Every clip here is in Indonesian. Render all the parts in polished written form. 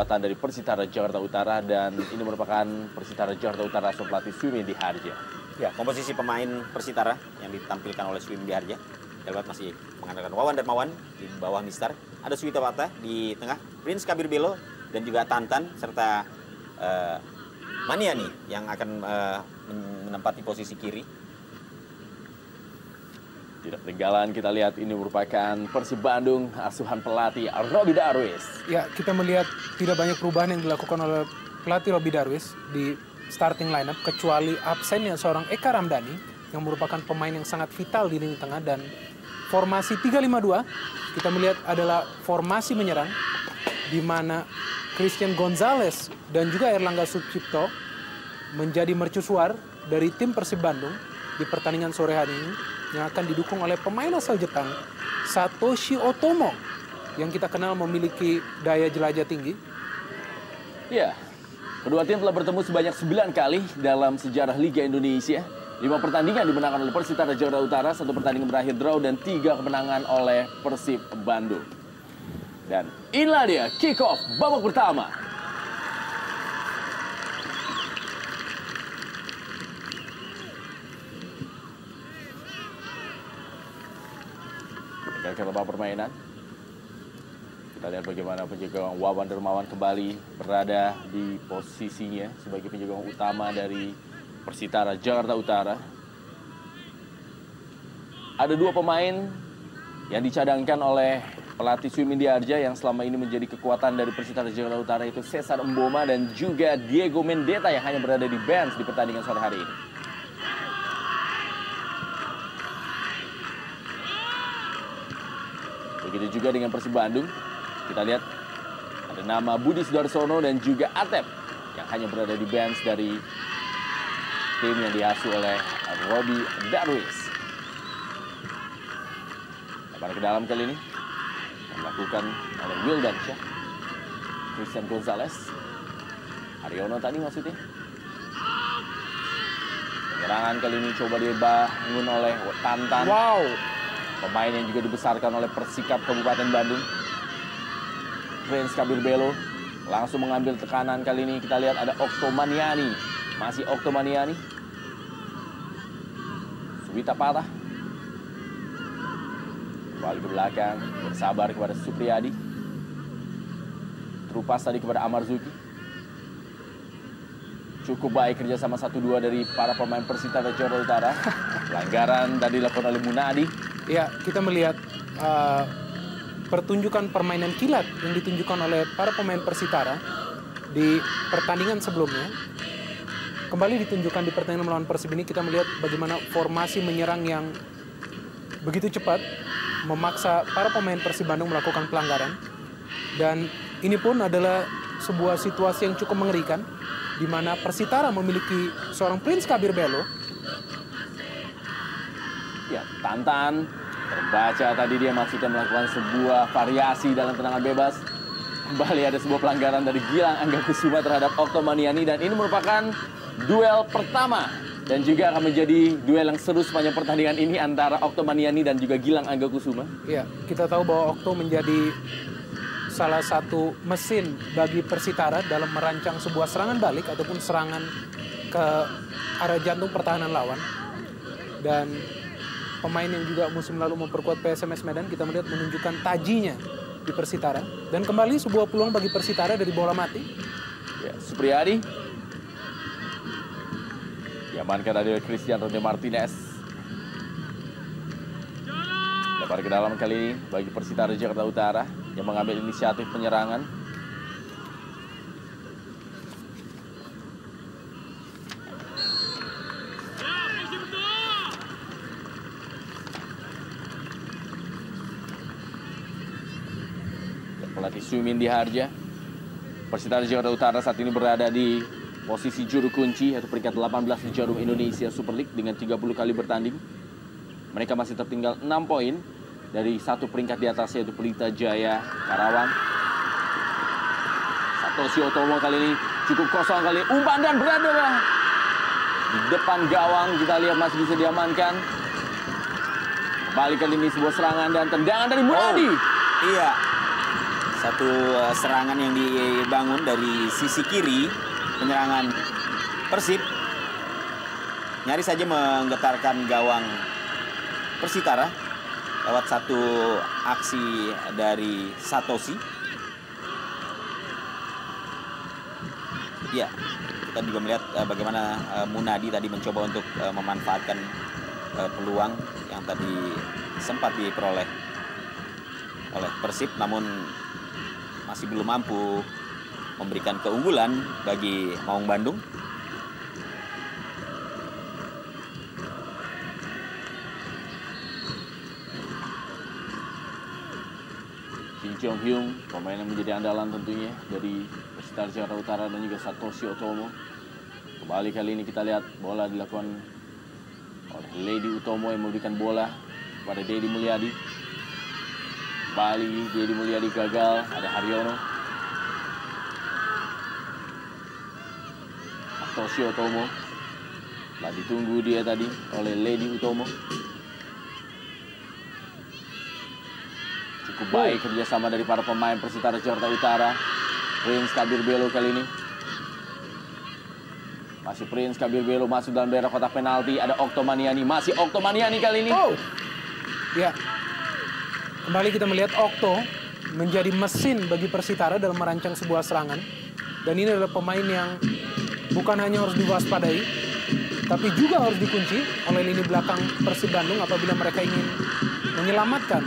kekuatan dari Persitara Jakarta Utara, dan ini merupakan Persitara Jakarta Utara asuhan pelatih Sumindi Harja. Ya, komposisi pemain Persitara yang ditampilkan oleh Sumindi Harja. Kita lihat masih mengandalkan Wawan Darmawan di bawah Mister. Ada Suwita Bata di tengah, Prince Kabir Belo dan juga Tantan serta Maniani yang akan menempati posisi kiri. Tidak ketinggalan kita lihat ini merupakan Persib Bandung asuhan pelatih Robby Darwis. Ya, kita melihat tidak banyak perubahan yang dilakukan oleh pelatih Robby Darwis di starting lineup kecuali absennya seorang Eka Ramdhani yang merupakan pemain yang sangat vital di lini tengah, dan formasi 3-5-2 kita melihat adalah formasi menyerang di mana Christian Gonzalez dan juga Erlangga Sucipto menjadi mercusuar dari tim Persib Bandung di pertandingan sore hari ini, yang akan didukung oleh pemain asal Jepang, Satoshi Otomo, yang kita kenal memiliki daya jelajah tinggi. Ya, kedua tim telah bertemu sebanyak 9 kali dalam sejarah Liga Indonesia. 5 pertandingan dimenangkan oleh Persitara Jakarta Utara, 1 pertandingan berakhir draw, dan 3 kemenangan oleh Persib Bandung. Dan inilah dia kick off babak pertama. Kita babak permainan. Kita lihat bagaimana penjaga gawang Wawan Darmawan kembali berada di posisinya sebagai penjaga gawang utama dari Persitara Jakarta Utara. Ada 2 pemain yang dicadangkan oleh pelatih Sumindi Harja yang selama ini menjadi kekuatan dari Persitara Jakarta Utara, itu Cesar Mboma dan juga Diego Mendeta yang hanya berada di bench di pertandingan sore hari ini. Begitu juga dengan Persib Bandung. Kita lihat ada nama Budi Sudarsono dan juga Atep yang hanya berada di bench dari tim yang diasuh oleh Robby Darwis. Lebar ke dalam kali ini dilakukan oleh Wildan Syah, Christian Gonzalez, Haryono tadi maksudnya. Penyerangan kali ini coba dibangun oleh Tantan. Wow, pemain yang juga dibesarkan oleh Persikap Kabupaten Bandung. Prince Kabir Belo langsung mengambil tekanan kali ini. Kita lihat ada Okto Maniani. Masih Okto Maniani. Suwita Patah. Kembali ke belakang. Bersabar kepada Supriyadi. Terupas tadi kepada Amarzuki. Cukup baik kerjasama 1-2 dari para pemain Persitara Jakarta Utara. Pelanggaran tadi dilakukan oleh Munadi. ya kita melihat pertunjukan permainan kilat yang ditunjukkan oleh para pemain Persitara di pertandingan sebelumnya. Kembali ditunjukkan di pertandingan melawan Persib ini, kita melihat bagaimana formasi menyerang yang begitu cepat memaksa para pemain Persib Bandung melakukan pelanggaran. Dan ini pun adalah sebuah situasi yang cukup mengerikan, di mana Persitara memiliki seorang Prince Kabir Belo. Ya, Tantan terbaca tadi dia maksudnya melakukan sebuah variasi dalam tendangan bebas. Kembali ada sebuah pelanggaran dari Gilang Angga Kusuma terhadap Okto Maniani, dan ini merupakan duel pertama dan juga akan menjadi duel yang seru sepanjang pertandingan ini antara Okto Maniani dan juga Gilang Angga Kusuma. Ya, kita tahu bahwa Okto menjadi salah satu mesin bagi Persitara dalam merancang sebuah serangan balik ataupun serangan ke arah jantung pertahanan lawan. Dan pemain yang juga musim lalu memperkuat PSMS Medan, kita melihat menunjukkan tajinya di Persitara. Dan kembali sebuah peluang bagi Persitara dari bola mati. Ya, Supriyadi diamankan dari Christian Ronde Martinez. Lebar ke dalam kali ini bagi Persitara Jakarta Utara yang mengambil inisiatif penyerangan. Pelatih Sumindi Harja. Persitara Jakarta Utara saat ini berada di posisi juru kunci atau peringkat 18 di Jarum Indonesia Super League dengan 30 kali bertanding. Mereka masih tertinggal 6 poin dari satu peringkat di atas, yaitu Pelita Jaya Karawang. Satoshi Otomo kali ini cukup kosong kali ini. Umpan dan berada di depan gawang. Kita lihat masih bisa diamankan. Kembali kali ini sebuah serangan dan tendangan dari Munadi. Iya. Satu serangan yang dibangun dari sisi kiri penyerangan Persib. Nyaris saja menggetarkan gawang Persitara lewat satu aksi dari Satoshi. Ya, kita juga melihat bagaimana Munadi tadi mencoba untuk memanfaatkan peluang yang tadi sempat diperoleh oleh Persib, namun masih belum mampu memberikan keunggulan bagi Maung Bandung. Kim Jong Hyung, pemain yang menjadi andalan tentunya dari Persitara Jakarta Utara, dan juga Satoshi Otomo. Kembali kali ini kita lihat bola dilakukan oleh Lady Utomo yang memberikan bola kepada Dedi Mulyadi. Kembali Dedi Mulyadi gagal, ada Haryono. Satoshi Otomo. Telah ditunggu dia tadi oleh Lady Utomo. Cukup baik kerjasama dari para pemain Persitara Jakarta Utara. Prince Kabir Belo kali ini. Masih Prince Kabir Belo masuk dalam daerah kotak penalti. Ada Oktomaniani, masih Oktomaniani kali ini. Oh, ya. Kembali kita melihat Okto menjadi mesin bagi Persitara dalam merancang sebuah serangan. Dan ini adalah pemain yang bukan hanya harus diwaspadai, tapi juga harus dikunci oleh lini belakang Persib Bandung apabila mereka ingin menyelamatkan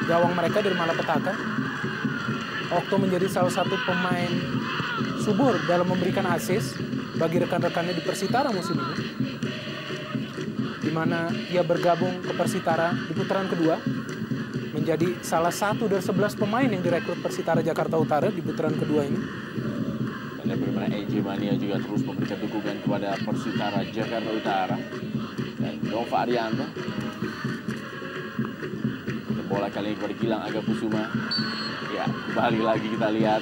gawang mereka dari malapetaka. Okto menjadi salah satu pemain subur dalam memberikan assist bagi rekan-rekannya di Persitara musim ini, di mana ia bergabung ke Persitara di putaran kedua, menjadi salah satu dari 11 pemain yang direkrut Persitara Jakarta Utara di putaran kedua ini. Dan bagaimana EJ Mania juga terus memberikan dukungan kepada Persitara Jakarta Utara. Dan Nova Arianto. Bola kali ini kepada Gilang Aga Kusuma. Ya, kembali lagi kita lihat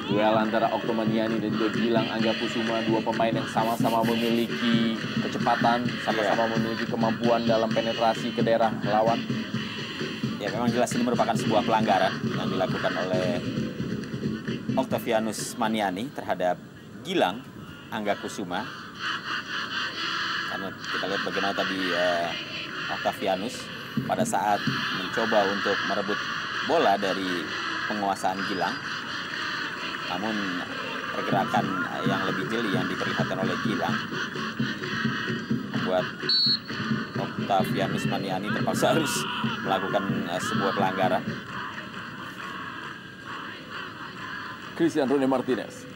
duel antara Oktomaniani dan juga Gilang Angga Kusuma, dua pemain yang sama-sama memiliki kecepatan, sama-sama memiliki kemampuan dalam penetrasi ke daerah lawan. Ya, memang jelas ini merupakan sebuah pelanggaran yang dilakukan oleh Octavianus Maniani terhadap Gilang Angga Kusuma. Karena kita lihat bagaimana tadi Octavianus pada saat mencoba untuk merebut bola dari penguasaan Gilang, namun pergerakan yang lebih jeli yang diperlihatkan oleh Gilang membuat Octavianus Maniani terpaksa harus melakukan sebuah pelanggaran. Christian Rune Martinez.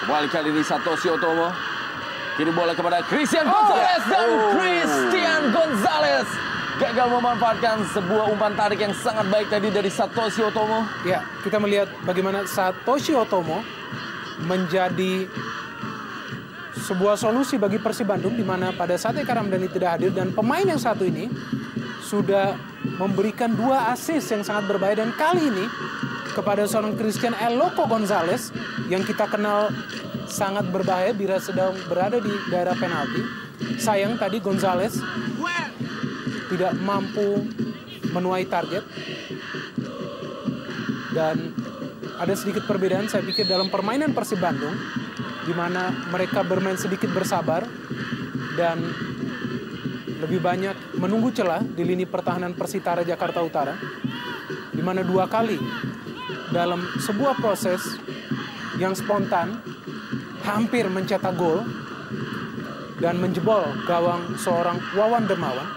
Kembali kali ini Satoshi Otomo. Kirim bola kepada Christian Gonzalez dan Christian Gonzalez gagal memanfaatkan sebuah umpan tarik yang sangat baik tadi dari Satoshi Otomo. Ya, kita melihat bagaimana Satoshi Otomo menjadi sebuah solusi bagi Persib Bandung, di mana pada saat Eka Ramdhani tidak hadir dan pemain yang satu ini sudah memberikan 2 assist yang sangat berbahaya, dan kali ini kepada seorang Christian Eloko Gonzalez yang kita kenal sangat berbahaya bila sedang berada di daerah penalti. Sayang tadi Gonzalez tidak mampu menuai target, dan ada sedikit perbedaan saya pikir dalam permainan Persib Bandung, di mana mereka bermain sedikit bersabar dan lebih banyak menunggu celah di lini pertahanan Persitara Jakarta Utara, di mana 2 kali dalam sebuah proses yang spontan hampir mencetak gol dan menjebol gawang seorang Wawan Dermawan.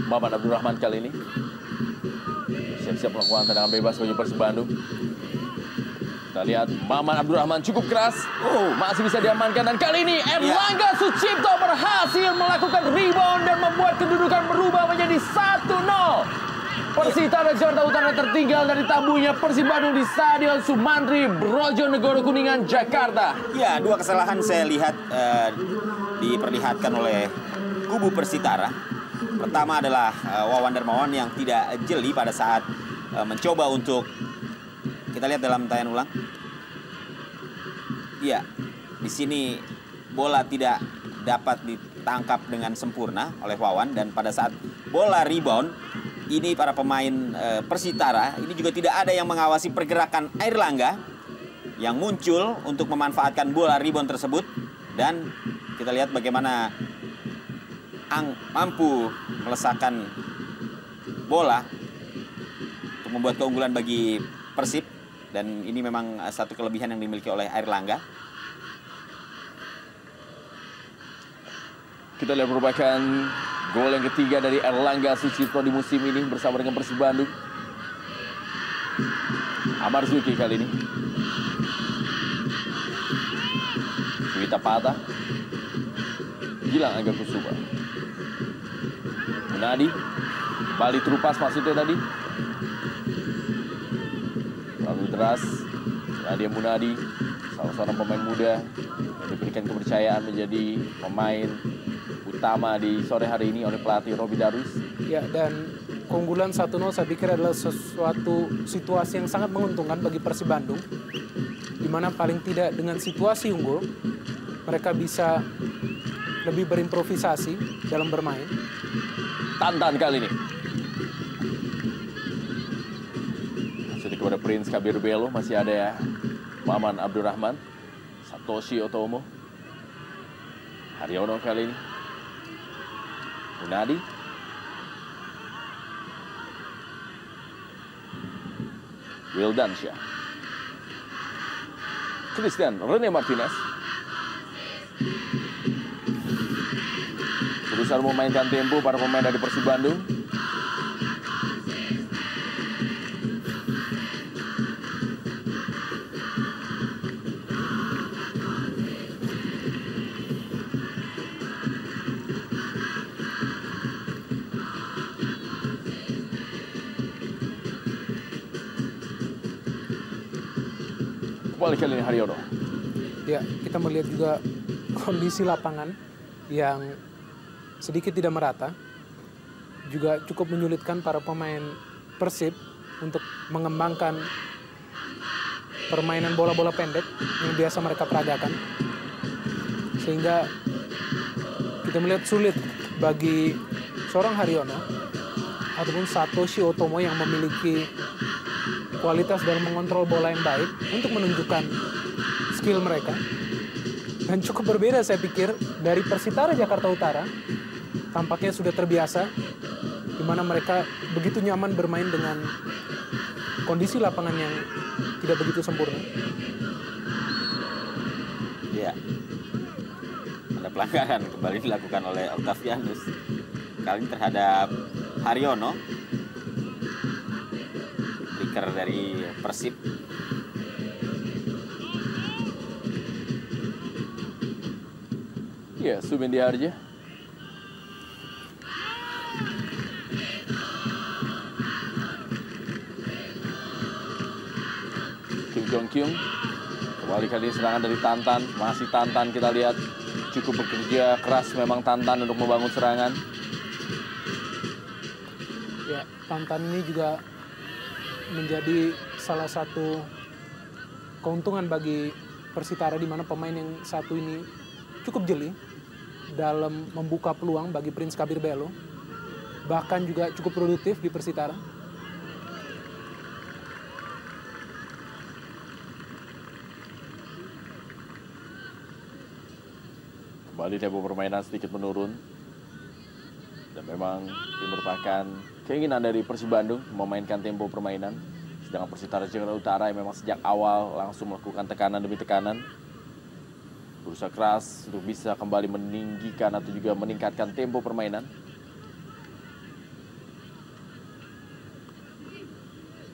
Maman Abdurrahman kali ini siap-siap melakukan tendangan bebas bagi Persib Bandung. Kita lihat Maman Abdurrahman cukup keras. Masih bisa diamankan, dan kali ini Erlangga Sucipto berhasil melakukan rebound dan membuat kedudukan berubah menjadi 1-0. Persitara Jakarta Utara tertinggal dari tabuhnya Persib Bandung di Stadion Sumantri, Brojonegoro, Kuningan, Jakarta. Ya, 2 kesalahan saya lihat diperlihatkan oleh kubu Persitara. Pertama adalah Wawan Darmawan yang tidak jeli pada saat mencoba untuk, kita lihat dalam tayangan ulang. Iya, di sini bola tidak dapat ditangkap dengan sempurna oleh Wawan, dan pada saat bola rebound, ini para pemain Persitara ini juga tidak ada yang mengawasi pergerakan Airlangga yang muncul untuk memanfaatkan bola rebound tersebut, dan kita lihat bagaimana mampu melesakkan bola untuk membuat keunggulan bagi Persib, dan ini memang satu kelebihan yang dimiliki oleh Airlangga. Kita lihat merupakan gol yang ketiga dari Erlangga Sucipto di musim ini bersama dengan Persib Bandung. Amar Zuki kali ini. Wita Patah. Gilang Angga Kusuma. Munadi. Bali terupas maksudnya tadi. Lalu deras. Nadia Munadi. Salah seorang pemain muda yang diberikan kepercayaan menjadi pemain utama di sore hari ini oleh pelatih Robi Darwis. Ya, dan keunggulan 1-0 saya pikir adalah sesuatu situasi yang sangat menguntungkan bagi Persib Bandung, di mana paling tidak dengan situasi unggul mereka bisa lebih berimprovisasi dalam bermain. Tantan kali ini. Masih kepada Prince Kabir Belo, masih ada ya Maman Abdurrahman, Satoshi Otomo, Haryono kali ini. Munadi. Wildansyah. Christian Rene Martinez. Berusaha memainkan tempo para pemain dari Persib Bandung. Kembali kali ini Haryono. Ya, kita melihat juga kondisi lapangan yang sedikit tidak merata, juga cukup menyulitkan para pemain Persib untuk mengembangkan permainan bola-bola pendek yang biasa mereka peragakan. Sehingga kita melihat sulit bagi seorang Haryono ataupun Satoshi Otomo yang memiliki kualitas dalam mengontrol bola yang baik untuk menunjukkan skill mereka. Dan cukup berbeda saya pikir dari Persitara Jakarta Utara, tampaknya sudah terbiasa di mana mereka begitu nyaman bermain dengan kondisi lapangan yang tidak begitu sempurna. Ya, ada pelanggaran kembali dilakukan oleh Octavianus, kali ini terhadap Haryono, bliker dari Persib. Ya, Sumendi Harja. Kim Jong Kyung. Kembali kali ini serangan dari Tantan. Masih Tantan kita lihat. Cukup bekerja keras memang Tantan untuk membangun serangan. Ya, Tantan ini juga menjadi salah satu keuntungan bagi Persitara, di mana pemain yang satu ini cukup jeli dalam membuka peluang bagi Prince Kabir Belo, bahkan juga cukup produktif di Persitara. Kembali tempo permainan sedikit menurun. Dan memang ini merupakan keinginan dari Persib Bandung memainkan tempo permainan. Sedangkan Persitara Jakarta Utara yang memang sejak awal langsung melakukan tekanan demi tekanan. Berusaha keras untuk bisa kembali meninggikan atau juga meningkatkan tempo permainan.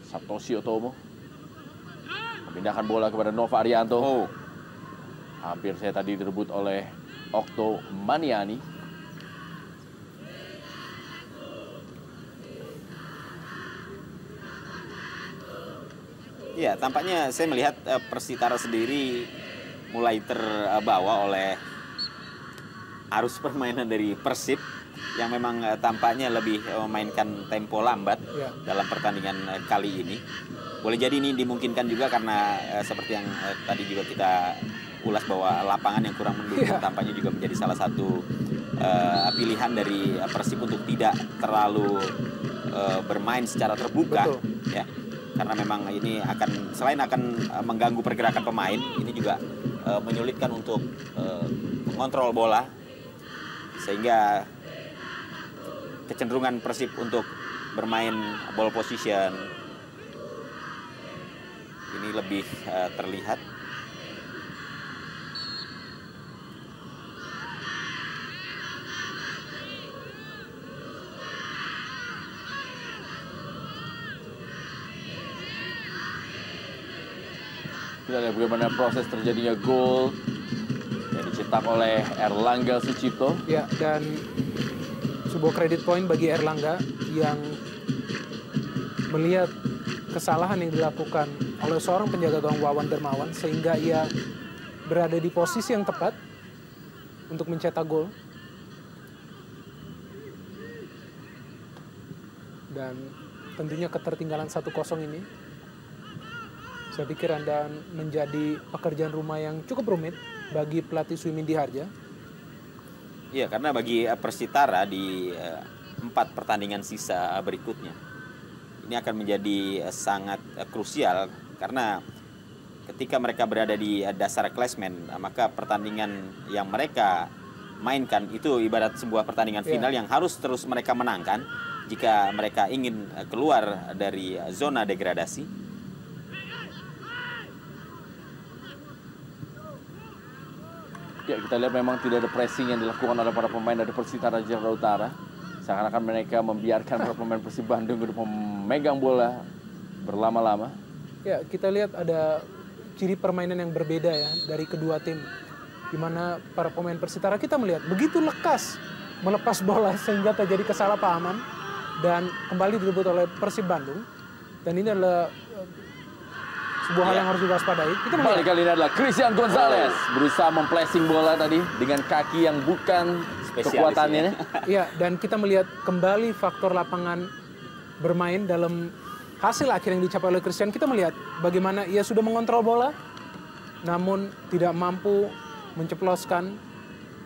Satoshi Otomo memindahkan bola kepada Nova Arianto. Oh, Hampir saya tadi direbut oleh Okto Maniani. ya, tampaknya saya melihat Persitara sendiri mulai terbawa oleh arus permainan dari Persib. yang memang tampaknya lebih memainkan tempo lambat Ya. dalam pertandingan kali ini. Boleh jadi ini dimungkinkan juga karena seperti yang tadi juga kita ulas bahwa lapangan yang kurang mendukung tampaknya juga menjadi salah satu pilihan dari Persib untuk tidak terlalu bermain secara terbuka. Betul. Ya. Karena memang ini selain akan mengganggu pergerakan pemain, ini juga menyulitkan untuk mengontrol bola, sehingga kecenderungan Persib untuk bermain ball position ini lebih terlihat. Kita lihat bagaimana proses terjadinya gol yang dicetak oleh Erlangga Sucipto. Ya, dan sebuah kredit poin bagi Erlangga yang melihat kesalahan yang dilakukan oleh seorang penjaga gawang Wawan Darmawan sehingga ia berada di posisi yang tepat untuk mencetak gol. Dan tentunya ketertinggalan 1-0 ini saya pikir Anda menjadi pekerjaan rumah yang cukup rumit bagi pelatih Suwimindi Harja. Iya, karena bagi Persitara di 4 pertandingan sisa berikutnya, ini akan menjadi sangat krusial karena ketika mereka berada di dasar klasemen, maka pertandingan yang mereka mainkan itu ibarat sebuah pertandingan final yang harus terus mereka menangkan jika mereka ingin keluar dari zona degradasi. Ya, kita lihat memang tidak ada pressing yang dilakukan oleh para pemain dari Persitara Jakarta Utara. Seakan-akan mereka membiarkan para pemain Persib Bandung untuk memegang bola berlama-lama. Ya, kita lihat ada ciri permainan yang berbeda ya dari kedua tim. Di mana para pemain Persitara kita melihat begitu lekas melepas bola sehingga terjadi kesalahpahaman dan kembali direbut oleh Persib Bandung. Dan ini adalah sebuah hal yang harus diwaspadai. Kita Kembali kali ini adalah Christian Gonzalez berusaha memplacing bola tadi dengan kaki yang bukan kekuatannya. Iya, dan kita melihat kembali faktor lapangan bermain dalam hasil akhir yang dicapai oleh Christian. Kita melihat bagaimana ia sudah mengontrol bola, namun tidak mampu menceploskan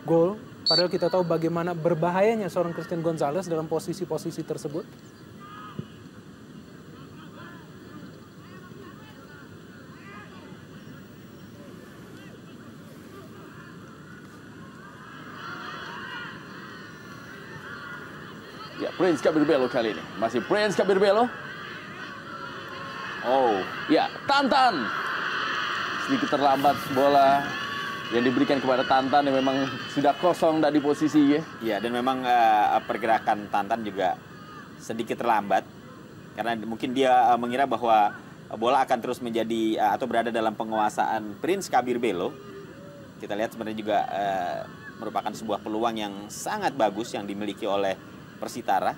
gol. Padahal kita tahu bagaimana berbahayanya seorang Christian Gonzalez dalam posisi-posisi tersebut. Ya, Prince Kabirbelo kali ini. Masih Prince Kabirbelo. Oh, ya, Tantan. Sedikit terlambat bola yang diberikan kepada Tantan yang memang sudah kosong dari posisi ya. Ya, dan memang pergerakan Tantan juga sedikit terlambat. Karena mungkin dia mengira bahwa bola akan terus menjadi atau berada dalam penguasaan Prince Kabirbelo. Kita lihat sebenarnya juga merupakan sebuah peluang yang sangat bagus yang dimiliki oleh Persitara.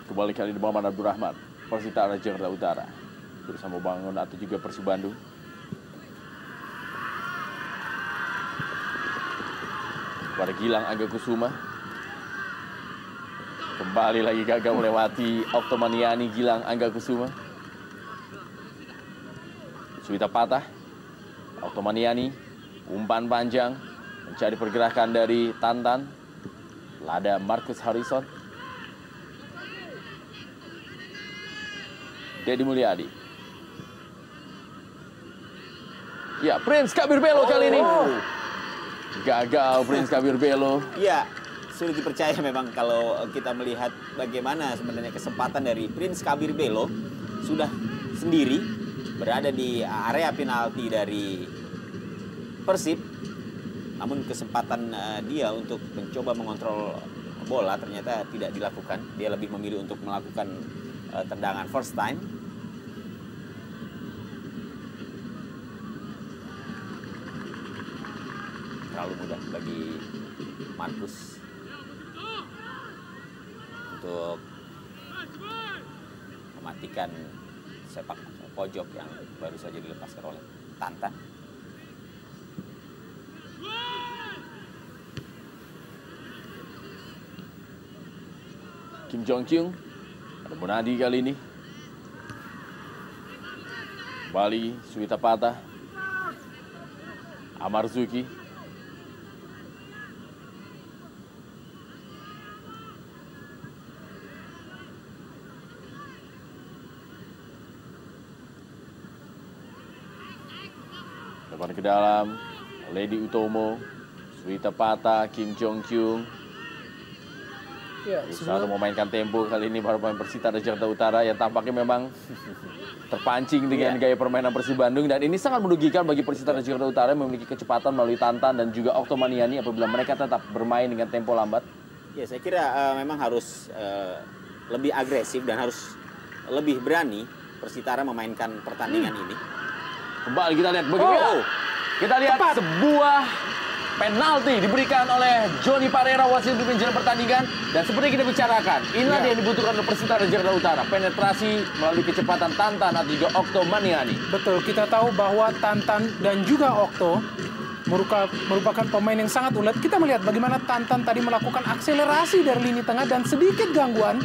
Kembali kali di Muhammad Abdurrahman, Persitara Jakarta Utara bersama Bangun atau juga Persib Bandung. Kepada Gilang Angga Kusuma. Kembali lagi gagal melewati Oktomaniani. Gilang Angga Kusuma. Suwita patah. Oktomaniani. Umpan panjang. Mencari pergerakan dari Tantan. Lada Marcus Harrison. Dedi Mulyadi. Ya, Prince Kabirbelo kali ini. Gagal Prince Kabirbelo. Iya, sulit dipercaya memang kalau kita melihat bagaimana sebenarnya kesempatan dari Prince Kabirbelo sudah sendiri berada di area penalti dari Persib. Namun kesempatan dia untuk mencoba mengontrol bola ternyata tidak dilakukan. Dia lebih memilih untuk melakukan tendangan first time. Terlalu mudah bagi Marcus untuk mematikan sepak pojok yang baru saja dilepaskan oleh Tantan. Kim Jong Kyung ada Bonadi kali ini. Kembali Suwita Patah. Amarzuki. Depan ke dalam, Lady Utomo, Suwita Patah, Kim Jong Kyung. Ya, Berusaha memainkan tempo kali ini para pemain Persitara Jakarta Utara yang tampaknya memang terpancing dengan gaya permainan Persib Bandung. Dan ini sangat merugikan bagi Persitara Jakarta Utara yang memiliki kecepatan melalui Tantan dan juga Oktomaniani apabila mereka tetap bermain dengan tempo lambat. Ya, saya kira memang harus lebih agresif dan harus lebih berani Persitara memainkan pertandingan ini. Kembali kita lihat bagaimana. Kita lihat sebuah penalti diberikan oleh Johnny Parera, wasit pimpin jalan pertandingan. Dan seperti kita bicarakan, inilah yang dibutuhkan oleh Persitara Jakarta Utara. Penetrasi melalui kecepatan Tantan atau juga Oktomaniani. Betul, kita tahu bahwa Tantan dan juga Okto merupakan pemain yang sangat ulet. Kita melihat bagaimana Tantan tadi melakukan akselerasi dari lini tengah dan sedikit gangguan.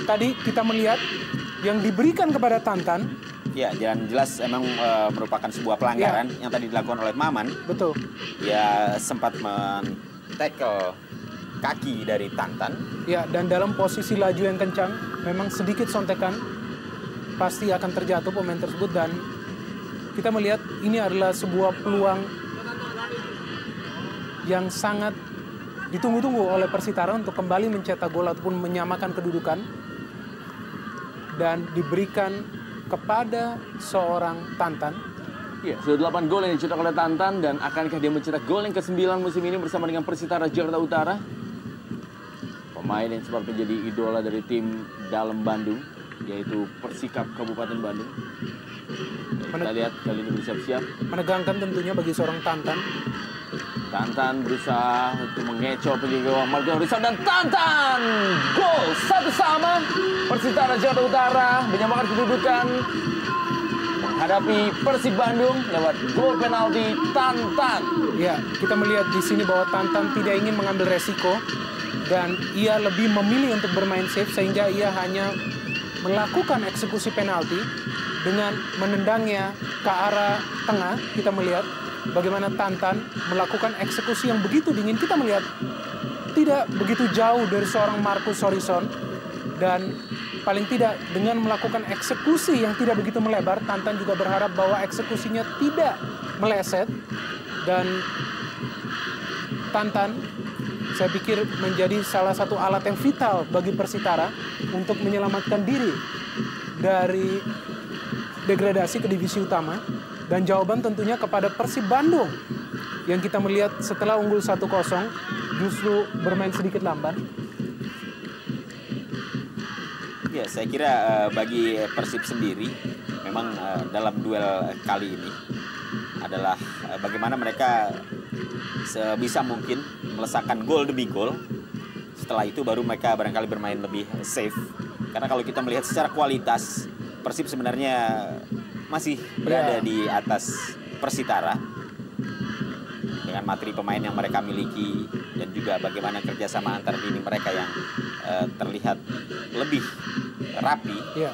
Tadi kita melihat yang diberikan kepada Tantan. Ya, dan jelas emang merupakan sebuah pelanggaran yang tadi dilakukan oleh Maman. Betul. Dia sempat men-tackle kaki dari Tantan. Ya, dan dalam posisi laju yang kencang, memang sedikit sontekan pasti akan terjatuh pemain tersebut. Dan kita melihat ini adalah sebuah peluang yang sangat ditunggu-tunggu oleh Persitara untuk kembali mencetak gol ataupun menyamakan kedudukan. Dan diberikan kepada seorang Tantan. Ya, sudah 8 gol yang dicetak oleh Tantan dan akankah dia mencetak gol yang ke-9 musim ini bersama dengan Persitara Jakarta Utara? Pemain yang sempat menjadi idola dari tim dalam Bandung, yaitu Persikap Kabupaten Bandung. Kita lihat kali ini bersiap-siap. Menegangkan tentunya bagi seorang Tantan. Tantan berusaha untuk mengecoh penjaga gawang Marco Rizal dan Tantan gol 1-1. Persitara Jakarta Utara menyamakan kedudukan menghadapi Persib Bandung lewat gol penalti Tantan. Ya, kita melihat di sini bahwa Tantan tidak ingin mengambil resiko dan ia lebih memilih untuk bermain safe sehingga ia hanya melakukan eksekusi penalti dengan menendangnya ke arah tengah. Kita melihat bagaimana Tantan melakukan eksekusi yang begitu dingin. Kita melihat tidak begitu jauh dari seorang Marcus Horizon. Dan paling tidak dengan melakukan eksekusi yang tidak begitu melebar, Tantan juga berharap bahwa eksekusinya tidak meleset. Dan Tantan saya pikir menjadi salah satu alat yang vital bagi Persitara untuk menyelamatkan diri dari degradasi ke divisi utama. Dan jawaban tentunya kepada Persib Bandung yang kita melihat setelah unggul 1-0 justru bermain sedikit lamban. Ya, saya kira bagi Persib sendiri memang dalam duel kali ini adalah bagaimana mereka sebisa mungkin melesakkan gol demi gol. Setelah itu baru mereka barangkali bermain lebih safe. Karena kalau kita melihat secara kualitas, Persib sebenarnya masih berada di atas Persitara dengan materi pemain yang mereka miliki dan juga bagaimana kerjasama antar lini mereka yang terlihat lebih rapi. Ya.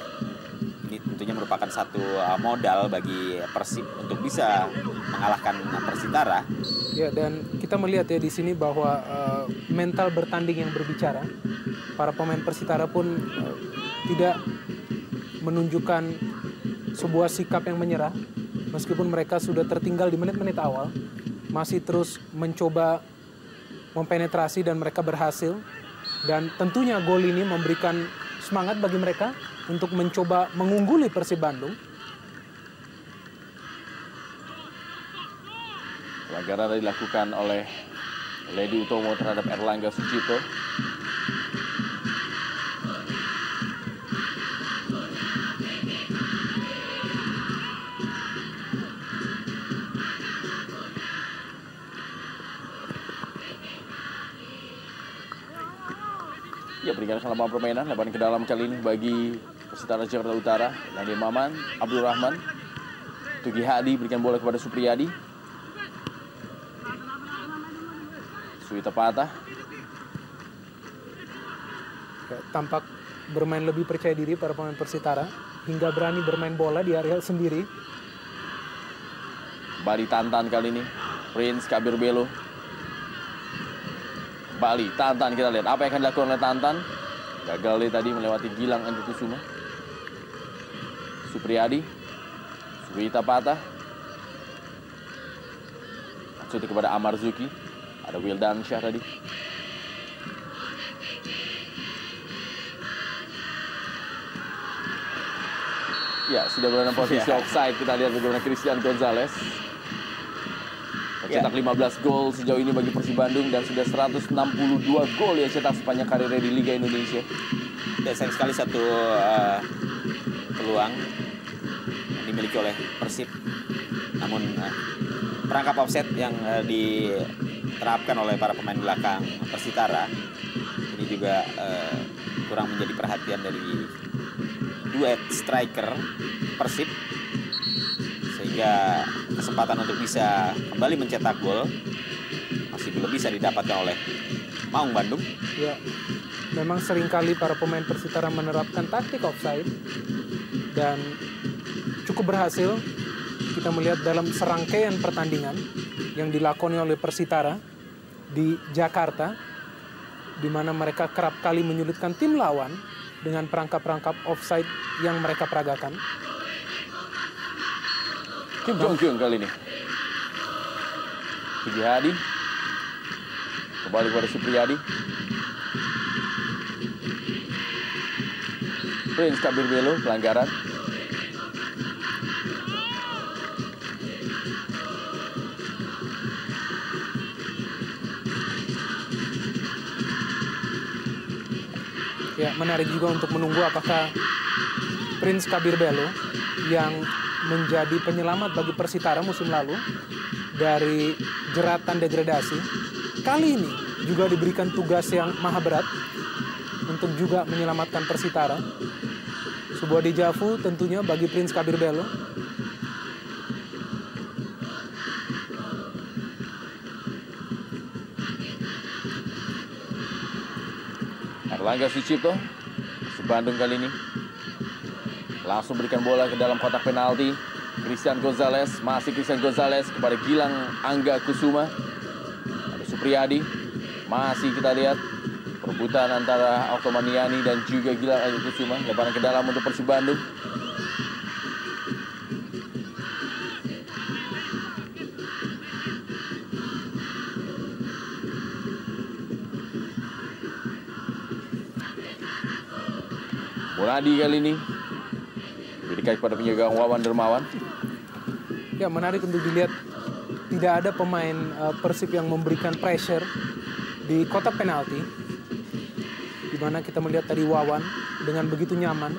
Ini tentunya merupakan satu modal bagi Persib untuk bisa mengalahkan Persitara. Ya, dan kita melihat ya di sini bahwa mental bertanding yang berbicara. Para pemain Persitara pun tidak menunjukkan sebuah sikap yang menyerah. Meskipun mereka sudah tertinggal di menit-menit awal, masih terus mencoba mempenetrasi dan mereka berhasil. Dan tentunya gol ini memberikan semangat bagi mereka untuk mencoba mengungguli Persib Bandung. Pelanggaran dilakukan oleh Lady Utomo terhadap Erlangga Sucipto. Ya, meninggalkan lapangan permainan. Lebaran ke dalam kali ini bagi Persitara Jakarta Utara. Nadia Maman, Abdul Rahman, Tugi Hadi berikan bola kepada Supriyadi. Suwita Patah. Ya, tampak bermain lebih percaya diri para pemain Persitara hingga berani bermain bola di area sendiri. Kembali Tantan kali ini. Prince Kabir Belo. Kembali Tantan, kita lihat apa yang akan dilakukan oleh Tantan. Gagal dia tadi melewati Gilang Angga Kusuma. Supriyadi. Suwita Patah. Maksudnya kepada Amar Zuki. Ada Wildan Syah tadi. Ya, sudah berada posisi offside. Kita lihat bagaimana Christian Gonzalez mencetak 15 gol sejauh ini bagi Persib Bandung dan sudah 162 gol yang cetak sepanjang karirnya di Liga Indonesia. Ya, sayang sekali satu peluang yang dimiliki oleh Persib. Namun perangkap offset yang diterapkan oleh para pemain belakang Persitara ini juga kurang menjadi perhatian dari duet striker Persib, sehingga kesempatan untuk bisa kembali mencetak gol masih belum bisa didapatkan oleh Maung Bandung. Ya, memang seringkali para pemain Persitara menerapkan taktik offside dan cukup berhasil. Kita melihat dalam serangkaian pertandingan yang dilakoni oleh Persitara di Jakarta, di mana mereka kerap kali menyulitkan tim lawan dengan perangkap-perangkap offside yang mereka peragakan. Kim Jong Kyung kali ini. Tugi Hadi. Kembali kepada Supriyadi. Prince Kabir Belo, pelanggaran. Ya, menarik juga untuk menunggu apakah Prince Kabir Belo yang menjadi penyelamat bagi Persitara musim lalu dari jeratan degradasi, kali ini juga diberikan tugas yang maha berat untuk juga menyelamatkan Persitara. Sebuah dejavu tentunya bagi Prince Kabir Belo. Erlangga Sucipto, Persib Bandung kali ini langsung berikan bola ke dalam kotak penalti. Christian Gonzalez, masih Christian Gonzalez kepada Gilang Angga Kusuma. Ada Supriyadi, masih kita lihat perebutan antara Oktomaniani dan juga Gilang Angga Kusuma. Lebaran ke dalam untuk Persib Bandung. Munadi kali ini diberikan kepada penjaga Wawan Dermawan. Ya, menarik untuk dilihat tidak ada pemain Persib yang memberikan pressure di kotak penalti, di mana kita melihat tadi Wawan dengan begitu nyaman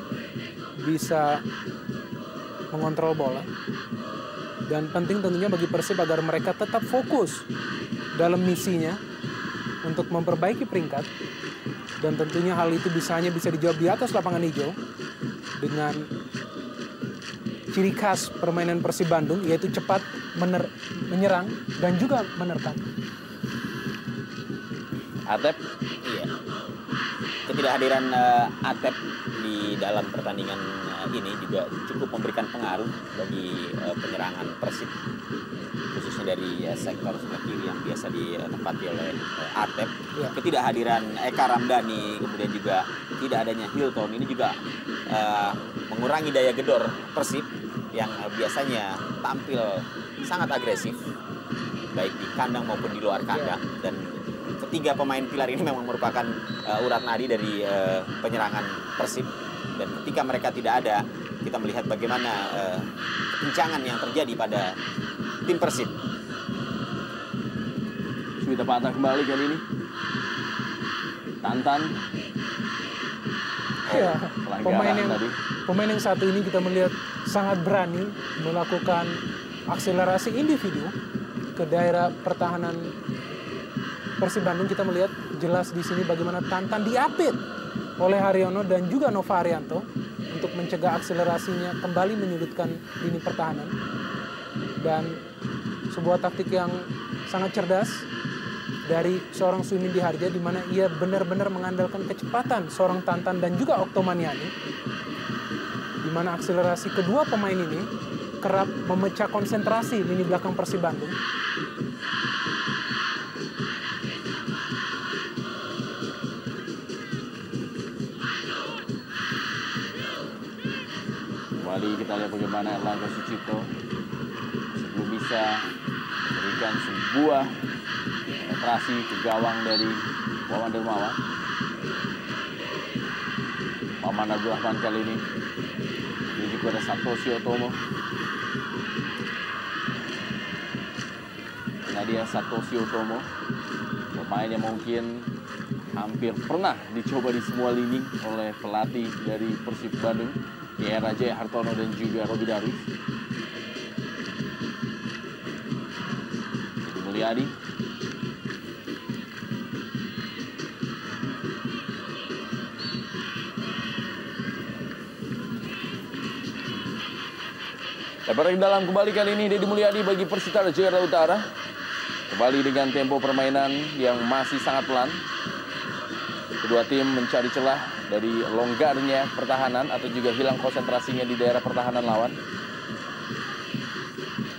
bisa mengontrol bola. Dan penting tentunya bagi Persib agar mereka tetap fokus dalam misinya untuk memperbaiki peringkat. Dan tentunya hal itu hanya bisa dijawab di atas lapangan hijau dengan ciri khas permainan Persib Bandung, yaitu cepat menyerang dan juga menerkam. Atep, iya. Ketidakhadiran Atep di dalam pertandingan ini juga cukup memberikan pengaruh bagi penyerangan Persib, khususnya dari sektor sebelah kiri yang biasa ditempati oleh Atep. Ya. Ketidakhadiran Eka Ramdhani, kemudian juga tidak adanya Hilton, ini juga mengurangi daya gedor Persib yang biasanya tampil sangat agresif, baik di kandang maupun di luar kandang. Dan ketiga pemain pilar ini memang merupakan urat nadi dari penyerangan Persib. Dan ketika mereka tidak ada, kita melihat bagaimana kekencangan yang terjadi pada tim Persib. Suwita Patah kembali kali ini. Tantan. Ya, pemain yang satu ini kita melihat sangat berani melakukan akselerasi individu ke daerah pertahanan Persib Bandung. Kita melihat jelas di sini bagaimana Tantan diapit oleh Haryono dan juga Nova Arianto untuk mencegah akselerasinya kembali menyudutkan lini pertahanan. Dan sebuah taktik yang sangat cerdas dari seorang Suimindi Harja, di mana ia benar-benar mengandalkan kecepatan seorang Tantan dan juga Oktomaniani, di mana akselerasi kedua pemain ini kerap memecah konsentrasi lini belakang Persib Bandung. Kembali kita lihat bagaimana Erlangga Sucipto sebelum bisa memberikan sebuah penetrasi ke gawang dari Wawan Dermawan. Maman Abdurrahman kali ini menuju kepada Satoshi Otomo. Nah, dia Satoshi Otomo, pemain yang mungkin hampir pernah dicoba di semua lini oleh pelatih dari Persib Bandung, era Jaya Hartono dan juga Robi Darwis. Deddy Mulyadi. Lebar ke dalam kembali kali ini Deddy Mulyadi bagi Persitara Jakarta Utara. Kembali dengan tempo permainan yang masih sangat pelan. Kedua tim mencari celah dari longgarnya pertahanan atau juga hilang konsentrasinya di daerah pertahanan lawan.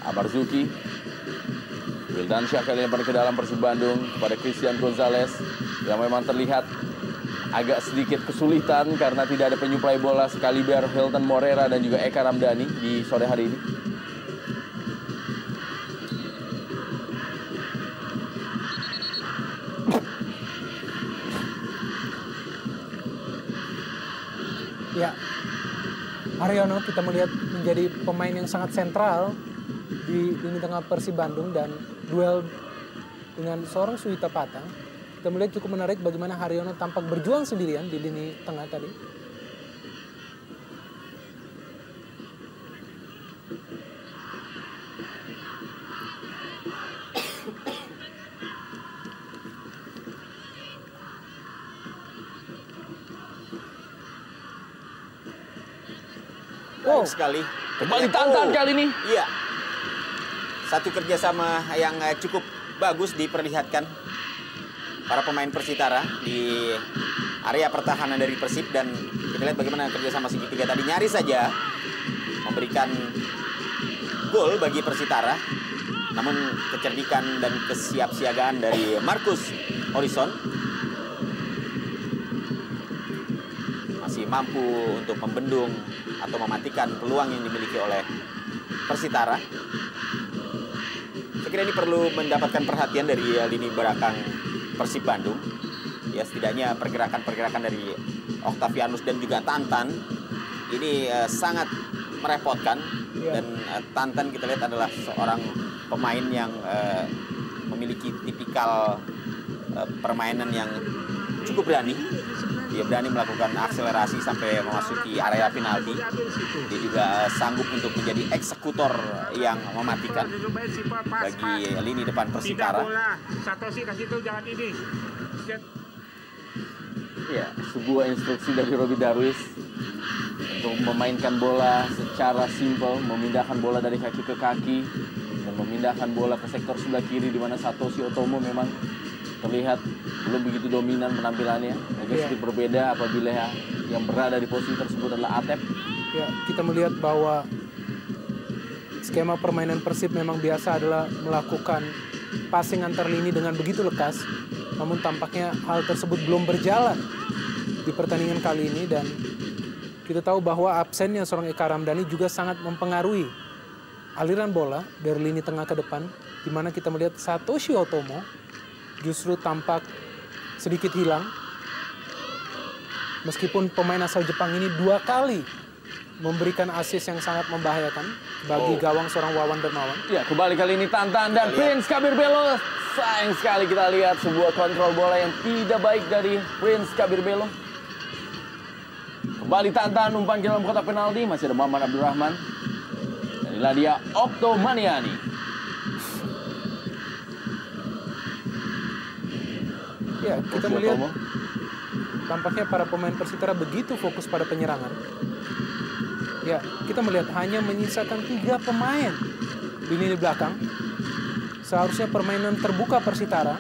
Abarzuki, Wildansyah kali ini ke dalam Persib Bandung kepada Christian Gonzalez yang memang terlihat agak sedikit kesulitan karena tidak ada penyuplai bola sekaliber Hilton Morera dan juga Eka Ramdhani di sore hari ini. Ya, Haryono kita melihat menjadi pemain yang sangat sentral di lini tengah Persib Bandung, dan duel dengan seorang Suhita Pata kita melihat cukup menarik bagaimana Haryono tampak berjuang sendirian di lini tengah tadi. Baik sekali. Kembali Tantan kali ini. Iya. Satu kerjasama yang cukup bagus diperlihatkan para pemain Persitara di area pertahanan dari Persib, dan kita lihat bagaimana kerjasama segitiga tadi nyaris saja memberikan gol bagi Persitara. Namun kecerdikan dan kesiapsiagaan dari Marcus Horizon masih mampu untuk membendung atau mematikan peluang yang dimiliki oleh Persitara. Saya kira ini perlu mendapatkan perhatian dari lini belakang Persib Bandung. Ya, setidaknya pergerakan-pergerakan dari Octavianus dan juga Tantan ini sangat merepotkan. Dan Tantan kita lihat adalah seorang pemain yang memiliki tipikal permainan yang cukup berani. Dia berani melakukan akselerasi sampai memasuki area penalti. Dia juga sanggup untuk menjadi eksekutor yang mematikan bagi lini depan Persitara. Ya, sebuah instruksi dari Robi Darwis untuk memainkan bola secara simpel, memindahkan bola dari kaki ke kaki dan memindahkan bola ke sektor sebelah kiri, di mana Satoshi Otomo memang terlihat belum begitu dominan penampilannya. Agak sedikit berbeda apabila yang berada di posisi tersebut adalah Atep. Ya, kita melihat bahwa skema permainan Persib memang biasa adalah melakukan passing antar lini dengan begitu lekas. Namun tampaknya hal tersebut belum berjalan di pertandingan kali ini, dan kita tahu bahwa absennya seorang Eka Ramdhani juga sangat mempengaruhi aliran bola dari lini tengah ke depan, di mana kita melihat Satoshi Otomo justru tampak sedikit hilang. Meskipun pemain asal Jepang ini 2 kali memberikan assist yang sangat membahayakan bagi gawang seorang Wawan Dermawan. Ya, kembali kali ini Tantan dan Prince Kabir Belo. Sayang sekali kita lihat sebuah kontrol bola yang tidak baik dari Prince Kabir Belo. Kembali Tantan umpan ke dalam kotak penalti, masih ada Maman Abdurrahman. Dan inilah dia Oktomaniani. Ya, kita melihat tampaknya para pemain Persitara begitu fokus pada penyerangan. Ya, kita melihat hanya menyisakan 3 pemain di lini belakang. Seharusnya permainan terbuka Persitara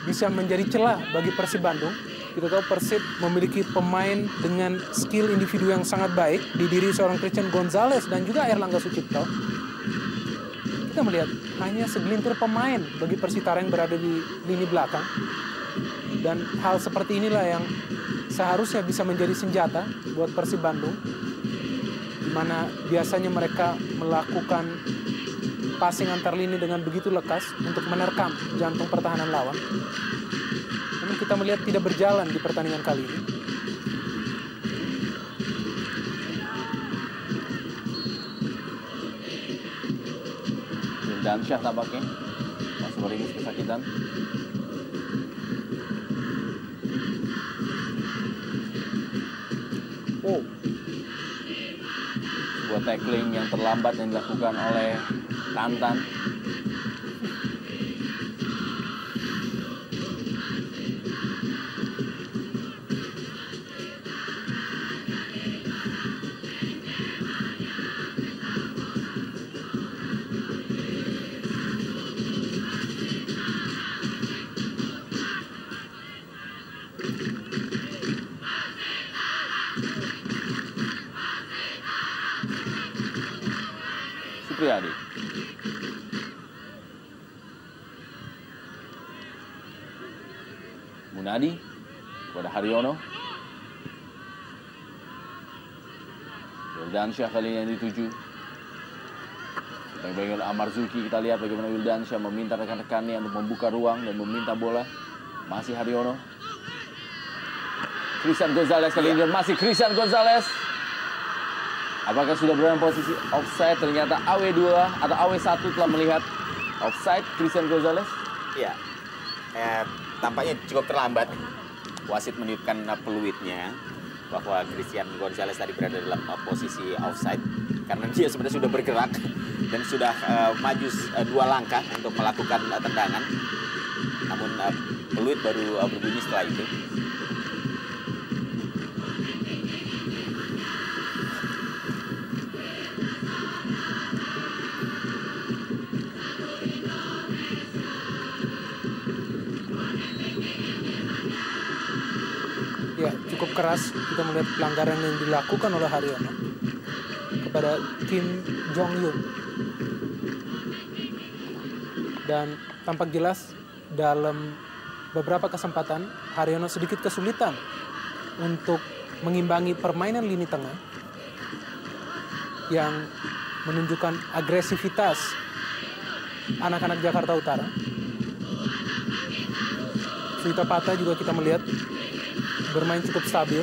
bisa menjadi celah bagi Persib Bandung. Kita tahu Persib memiliki pemain dengan skill individu yang sangat baik, didiri seorang Christian Gonzalez dan juga Erlangga Sucipto. Kita melihat hanya segelintir pemain bagi Persitara yang berada di lini belakang. Dan hal seperti inilah yang seharusnya bisa menjadi senjata buat Persib Bandung, di mana biasanya mereka melakukan passing antar lini dengan begitu lekas untuk menerkam jantung pertahanan lawan. Namun kita melihat tidak berjalan di pertandingan kali ini. Wildansyah tampaknya masih meringis kesakitan. Oh, Sebuah tackling yang terlambat yang dilakukan oleh Tantan. Supriyadi. Munadi kepada Haryono. Wildansyah kali ini yang dituju. Baik-baik Amarzuki, kita lihat bagaimana Wildansyah meminta rekan-rekannya untuk membuka ruang dan meminta bola. Masih Haryono. Christian Gonzalez kali ini, dan masih Christian Gonzalez. Apakah sudah berada dalam posisi offside? Ternyata AW2 atau AW1 telah melihat offside Christian Gonzalez. Iya, tampaknya cukup terlambat. Wasit menunjukkan peluitnya bahwa Christian Gonzalez tadi berada dalam posisi offside karena dia sebenarnya sudah bergerak dan sudah maju 2 langkah untuk melakukan tendangan. Namun peluit baru berbunyi setelah itu. ya cukup keras kita melihat pelanggaran yang dilakukan oleh Haryono kepada Kim Jong Yun. Dan tampak jelas dalam beberapa kesempatan Haryono sedikit kesulitan untuk mengimbangi permainan lini tengah yang menunjukkan agresivitas anak-anak Jakarta Utara. Suita Pata juga kita melihat bermain cukup stabil.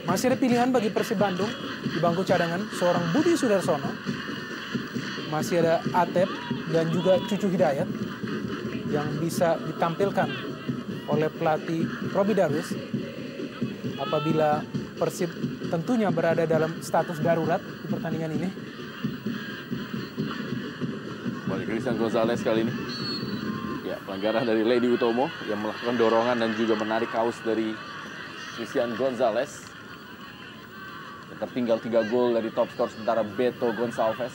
Masih ada pilihan bagi Persib Bandung di bangku cadangan, seorang Budi Sudarsono. Masih ada Atep dan juga Cucu Hidayat yang bisa ditampilkan oleh pelatih Robi Darwis apabila Persib tentunya berada dalam status darurat di pertandingan ini. Balik Christian Gonzalez kali ini. Ya, pelanggaran dari Lady Utomo yang melakukan dorongan dan juga menarik kaos dari Christian Gonzalez. Dan tertinggal 3 gol dari top skor sementara Beto Gonçalves.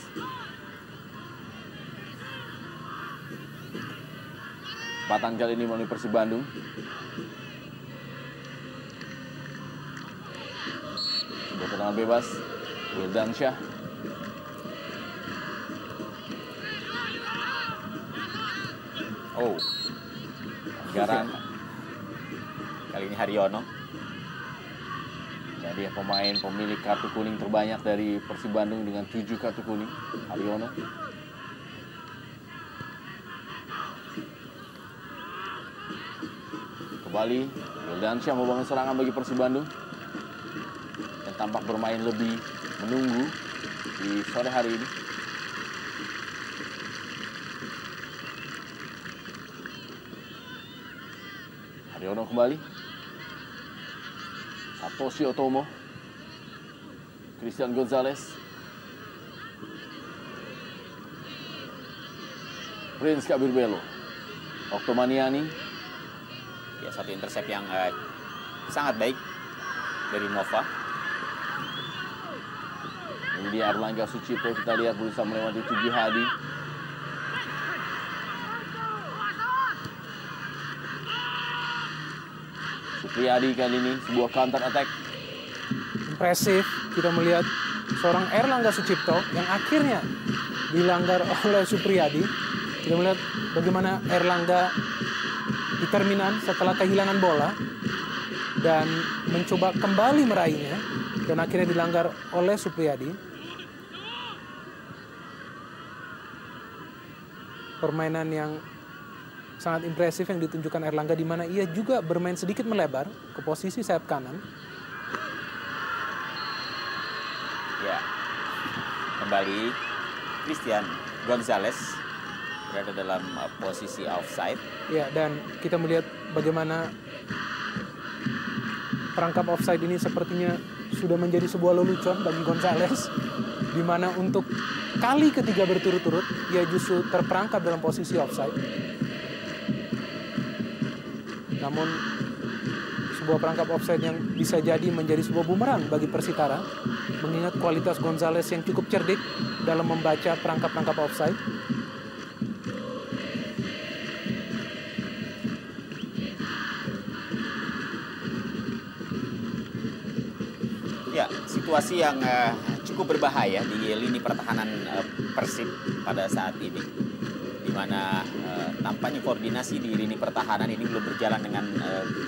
Kesempatan kali ini melalui Persib Bandung. Sebuah tendangan bebas, Wildansyah. Oh, Pelanggaran. kali ini Haryono. Nah, dia pemain pemilik kartu kuning terbanyak dari Persib Bandung dengan 7 kartu kuning, Haryono. Kembali, Wildansyah membangun serangan bagi Persib Bandung. Dan tampak bermain lebih menunggu di sore hari ini. Haryono kembali. Satoshi Otomo. Christian Gonzalez. Prince Kabir Belo. Oktomaniani. Ya, satu intercept yang sangat baik dari Nova. Ini dia Erlangga Sucipto, kita lihat berusaha melewati Tugi Hadi. Supriyadi kali ini sebuah counter attack. Impresif kita melihat seorang Erlangga Sucipto yang akhirnya dilanggar oleh Supriyadi. Kita melihat bagaimana Erlangga determinan setelah kehilangan bola dan mencoba kembali meraihnya dan akhirnya dilanggar oleh Supriyadi. Permainan yang sangat impresif yang ditunjukkan Erlangga, di mana ia juga bermain sedikit melebar ke posisi sayap kanan. Ya, kembali Christian Gonzalez berada dalam posisi offside. Ya, dan kita melihat bagaimana perangkap offside ini sepertinya sudah menjadi sebuah lelucon bagi Gonzalez, di mana untuk kali ketiga berturut-turut ia justru terperangkap dalam posisi offside. Namun sebuah perangkap offside yang bisa jadi menjadi sebuah bumerang bagi Persitara, mengingat kualitas Gonzalez yang cukup cerdik dalam membaca perangkap-perangkap offside. Ya, situasi yang cukup berbahaya di lini pertahanan Persib pada saat ini, di mana tampaknya koordinasi di lini pertahanan ini belum berjalan dengan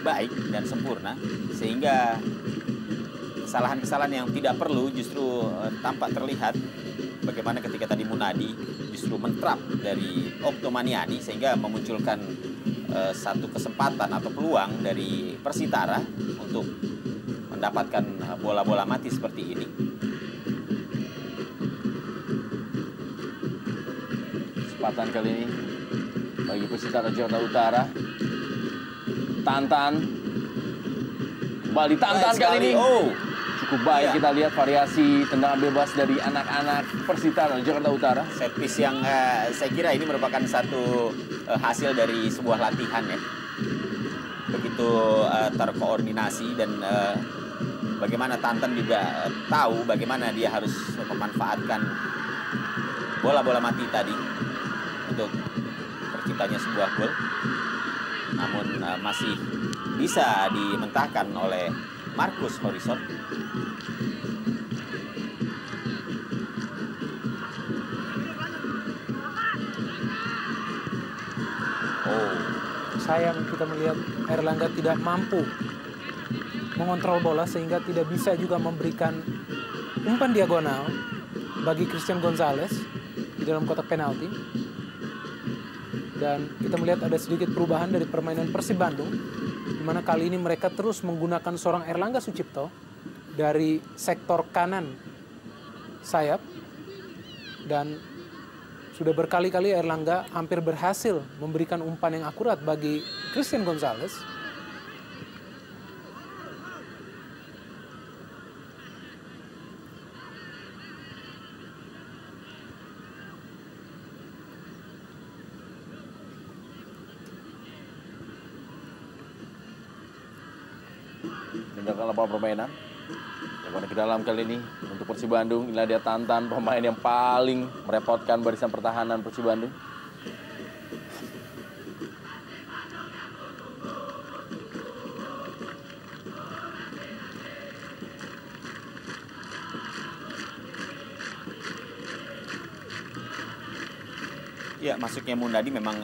baik dan sempurna, sehingga kesalahan-kesalahan yang tidak perlu justru tampak terlihat. Bagaimana ketika tadi Munadi justru mentrap dari Oktomaniani, sehingga memunculkan satu kesempatan atau peluang dari Persitara untuk mendapatkan bola-bola mati seperti ini. Kesempatan kali ini bagi Persitara Jakarta Utara. Tantan. Kembali Tantan kali ini. Oh, Cukup baik, iya. kita lihat variasi tendangan bebas dari anak-anak Persitara Jakarta Utara. set piece yang saya kira ini merupakan satu hasil dari sebuah latihan ya. Begitu terkoordinasi dan bagaimana Tantan juga tahu bagaimana dia harus memanfaatkan bola-bola mati tadi untuk terciptanya sebuah gol. Namun masih bisa dimentahkan oleh Marcus Horizon. Oh, sayang kita melihat Erlangga tidak mampu mengontrol bola sehingga tidak bisa juga memberikan umpan diagonal bagi Christian Gonzalez di dalam kotak penalti. Dan kita melihat ada sedikit perubahan dari permainan Persib Bandung, di mana kali ini mereka terus menggunakan seorang Erlangga Sucipto dari sektor kanan sayap, dan sudah berkali-kali Erlangga hampir berhasil memberikan umpan yang akurat bagi Christian Gonzalez. Meninggalkan lapangan permainan. Yang ke dalam kali ini untuk Persib Bandung. Inilah dia Tantan, pemain yang paling merepotkan barisan pertahanan Persib Bandung. Ya, masuknya Munadi memang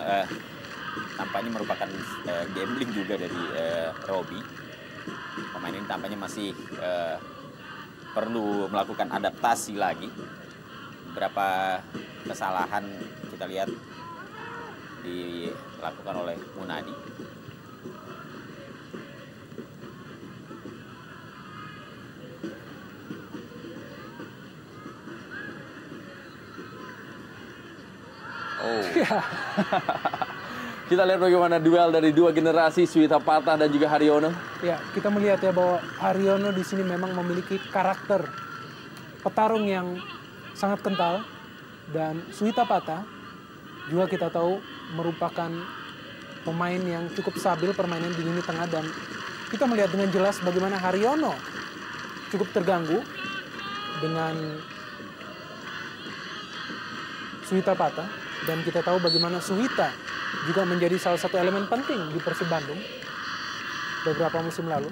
tampaknya merupakan gambling juga dari Robi. Pemain ini tampaknya masih perlu melakukan adaptasi lagi. Beberapa kesalahan kita lihat dilakukan oleh Munadi. Oh. Kita lihat bagaimana duel dari dua generasi, Suwita Patah dan juga Haryono. Ya, kita melihat ya bahwa Haryono di sini memang memiliki karakter petarung yang sangat kental, dan Suwita Patah juga kita tahu merupakan pemain yang cukup stabil permainan di lini tengah dan kita melihat dengan jelas bagaimana Haryono cukup terganggu dengan Suhita Patah. Dan kita tahu bagaimana Suhita juga menjadi salah satu elemen penting di Persib Bandung beberapa musim lalu.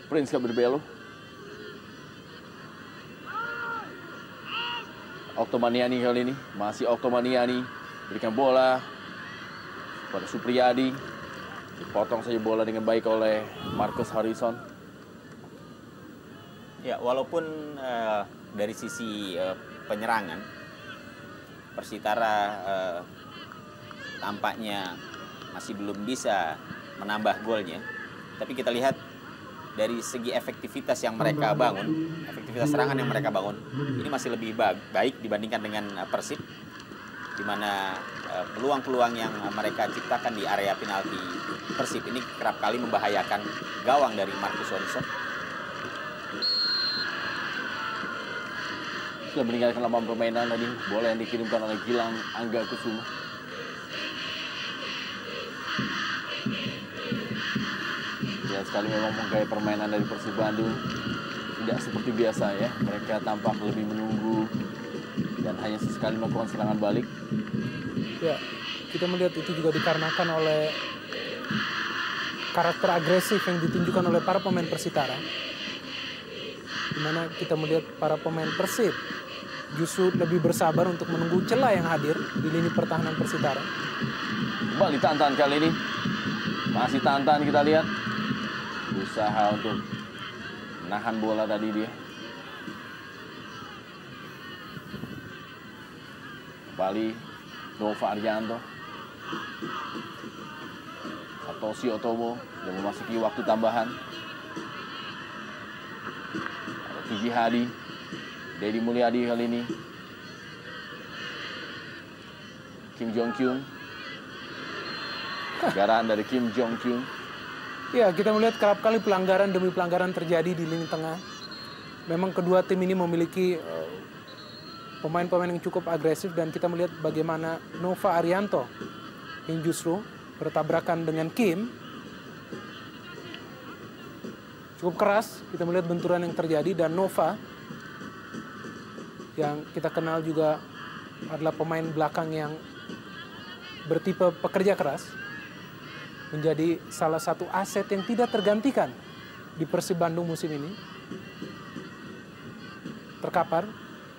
Prince Kabir Belo. Oktomaniani kali ini, masih Oktomaniani. Berikan bola pada Supriyadi. Dipotong saja bola dengan baik oleh Marcus Harrison. Ya, walaupun dari sisi penyerangan, Persitara tampaknya masih belum bisa menambah golnya. Tapi kita lihat dari segi efektivitas yang mereka bangun, efektivitas serangan yang mereka bangun, ini masih lebih baik dibandingkan dengan Persib, di mana peluang-peluang yang mereka ciptakan di area penalti Persib ini kerap kali membahayakan gawang dari Marcus Harrison. Sudah meninggalkan lapangan permainan tadi, bola yang dikirimkan oleh Gilang Angga Kusuma. Lihat sekali memang gaya permainan dari Persib Bandung tidak seperti biasa ya. Mereka tampak lebih menunggu dan hanya sesekali melakukan serangan balik. Ya, kita melihat itu juga dikarenakan oleh karakter agresif yang ditunjukkan oleh para pemain Persitara. Di mana kita melihat para pemain Persib justru lebih bersabar untuk menunggu celah yang hadir di lini pertahanan Persitara. Kembali Tantan kali ini. Masih Tantan kita lihat. Usaha untuk menahan bola tadi dia. Kembali Nova Arianto. Satoshi Otomo sudah memasuki waktu tambahan. Ada Tuji Hadi. Deddy Mulyadi kali ini. Kim Jong Kyung. Pelanggaran dari Kim Jong Kyung. Ya, kita melihat kerap kali pelanggaran demi pelanggaran terjadi di lini tengah. Memang kedua tim ini memiliki pemain-pemain yang cukup agresif dan kita melihat bagaimana Nova Arianto yang justru bertabrakan dengan Kim. Cukup keras, kita melihat benturan yang terjadi dan Nova yang kita kenal juga adalah pemain belakang yang bertipe pekerja keras, menjadi salah satu aset yang tidak tergantikan di Persib Bandung musim ini. Terkapar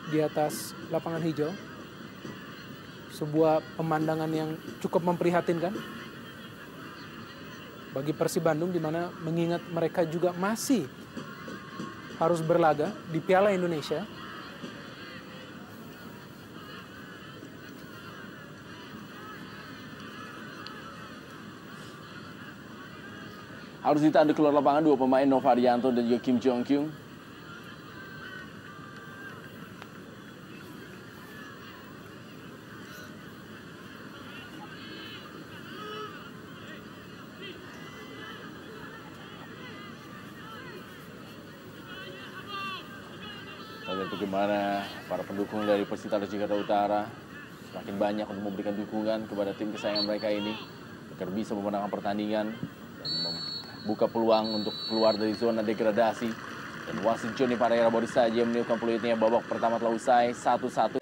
di atas lapangan hijau. Sebuah pemandangan yang cukup memprihatinkan bagi Persib Bandung, di mana mengingat mereka juga masih harus berlaga di Piala Indonesia. Harus ditanduk keluar lapangan dua pemain Nova Arianto dan juga Kim Jong Kyung. Kita lihat bagaimana para pendukung dari Persitara Jakarta Utara semakin banyak untuk memberikan dukungan kepada tim kesayangan mereka ini agar bisa memenangkan pertandingan dan membuka peluang untuk keluar dari zona degradasi. Dan wasit Johnny Pereira baru saja meniupkan peluitnya. Babak pertama telah usai 1-1.